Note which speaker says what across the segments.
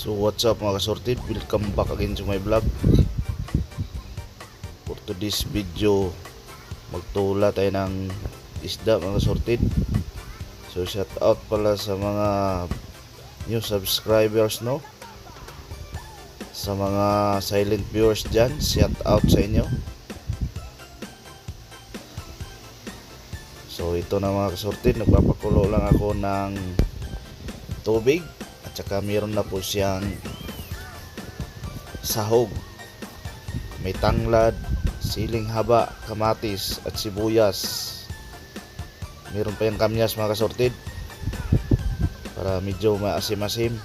Speaker 1: So what's up mga kasorted, welcome back again to my vlog. For today's video, magtula tayo ng isda mga kasorted. So shout out pala sa mga new subscribers, no, sa mga silent viewers dyan, shout out sa inyo. So ito na mga kasorted, nagpapakulo lang ako ng tubig. At saka meron na po siyang sahog, may tanglad, siling haba, kamatis at sibuyas. Meron pa yung kamyas mga kasorted para medyo maasim-asim.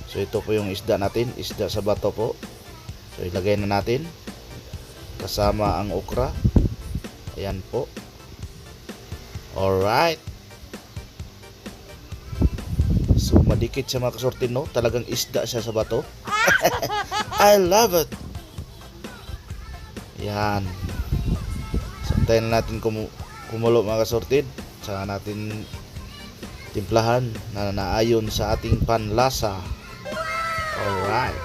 Speaker 1: So ito po yung isda natin, isda sa bato po. So ilagay na natin kasama ang okra. Ayan po. Alright. So madikit siya mga kasortin, no? Talagang isda siya sa bato. I love it. Yan. So antayin natin kumulo mga kasortin. Saka natin timplahan na naayon sa ating panlasa. Alright.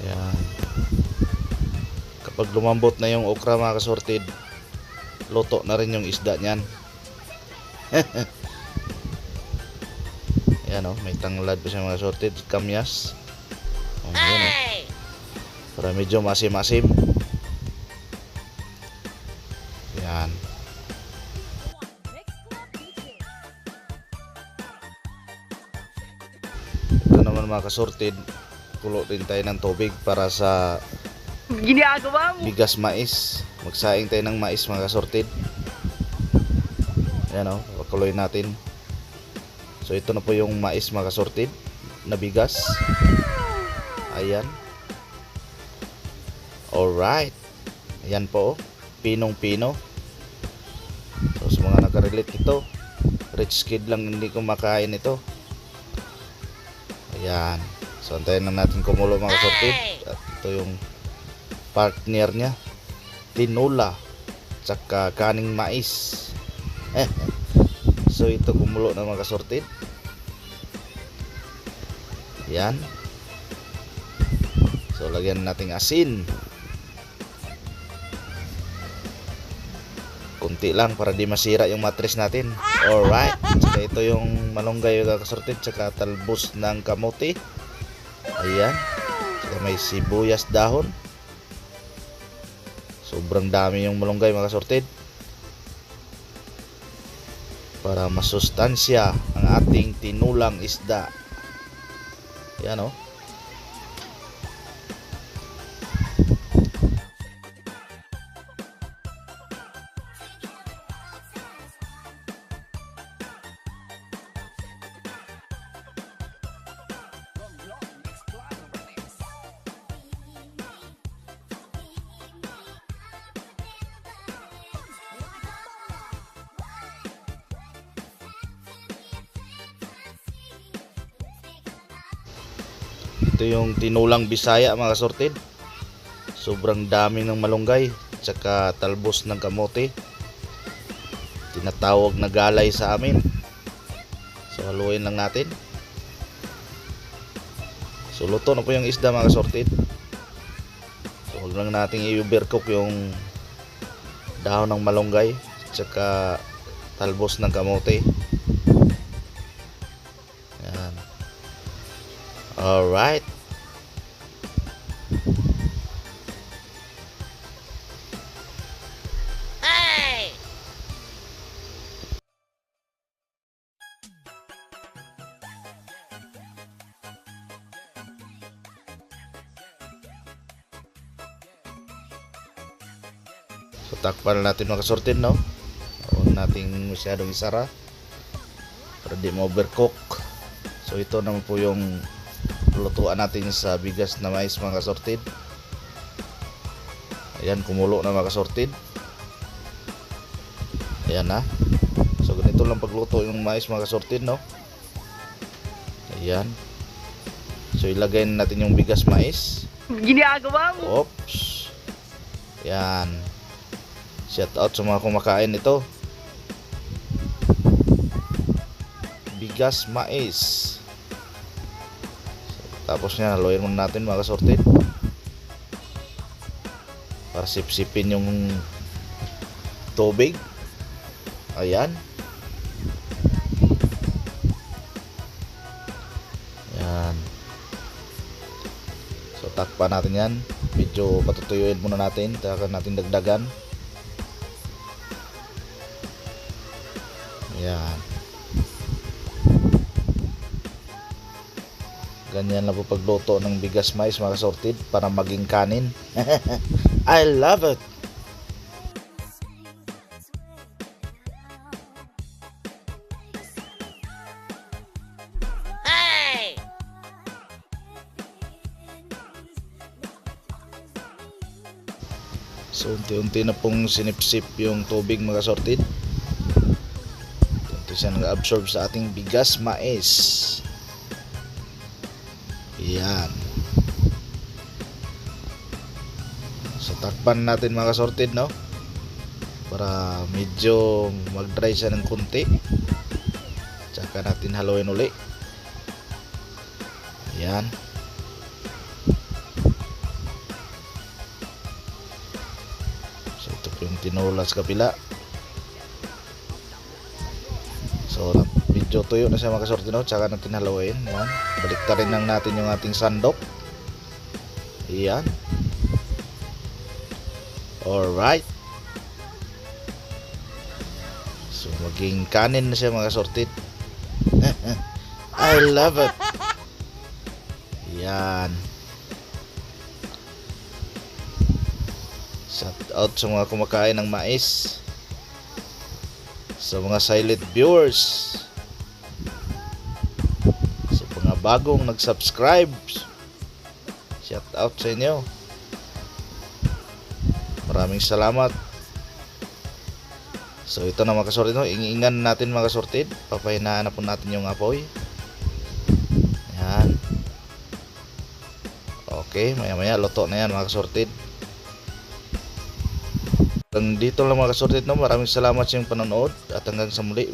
Speaker 1: Ayan. Kapag lumambot na yung okra mga kasorted, luto na rin yung isda niyan. Ayan o, may tanglad pa siya mga kasorted, kamyas. Ayan o, para medyo masim-masim. Ayan. Ito naman mga kasorted, kulo din tayo ng tubig para sa
Speaker 2: Ginagawa mo.
Speaker 1: bigas mais. Magsaing tayo ng mais mga kasorted. Ayan o, pakuloy natin. So ito na po yung mais mga kasorted na bigas. Ayan. Alright. Ayan po, pinong pino. So sa mga nakarelate ito, rich kid lang hindi kumakain ito. Ayan. So antayin lang natin kumulo mga kasorted. At ito yung partner niya, tinola tsaka kaning mais. So ito kumulo na mga kasorted. Yan. So lagyan natin asin, kunti lang para di masira yung matris natin. Alright. Tsaka ito yung malunggay mga kasorted, tsaka talbos ng kamote. Ayan. Tsaka may sibuyas dahon. Sobrang dami yung malunggay mga kasorted para masustansya ang ating tinulang isda. Yan o. Ito yung tinulang Bisaya mga kasorted. Sobrang dami ng malunggay tsaka talbos ng kamote. Tinatawag na galay sa amin. So haluin lang natin. So luto na po yung isda mga kasorted. So huwag lang natin i-overcook yung dahon ng malunggay tsaka talbos ng kamote. Yan. Alright. So takpan natin mga kasorted, no? Huwag natin masyadong isara para di ma-overcook. So ito naman po yung lutuan natin sa bigas na mais mga kasorted. Ayan, kumulo na mga kasorted. Ayan na. So ganito lang pagluto yung mais mga kasorted, no? Ayan. So ilagay natin yung bigas mais.
Speaker 2: ginagawa mo?
Speaker 1: Oops. Yan. Shout out sa mga kumakain ito. Bigas mais. Tapos yan, haluin muna natin mga kasorted. Para sipsipin yung tubig. Ayan. Yan. So takpan natin yan. Medyo patutuyuin muna natin. Taka natin dagdagan. Yan. Ganyan lang po pagluto ng bigas mais mga kasorted para maging kanin. I love it. So unti-unti na pong sinipsip yung tubig mga kasorted. Unti siya nag-absorb sa ating bigas mais. Yan. So takpan natin mga kasorted, no? Para medyo mag-dry siya ng kunti. Tsaka natin haluin uli. Yan. So ito po yung tinola sa kapila. So medyo tuyo na siya mga kasorted, no? Tsaka natin haluin. Yan. Baliktarin lang natin yung ating sandok. Yan. Alright. So maging kanin na siya mga kasorted. I love it. Yan. Shout out sa mga kumakain ng mais. Sa mga silent viewers. Sa mga bagong nag-subscribe. Shout out sa inyo. Maraming salamat. So ito na mga kasorted, no? Ingingan natin mga kasorted. Papahinaan na po natin yung apoy. Yan. Okay, maya maya luto na yan mga kasorted. Hanggang dito lang mga kasorted, no? Maraming salamat sa inyong panonood. At hanggang sa muli.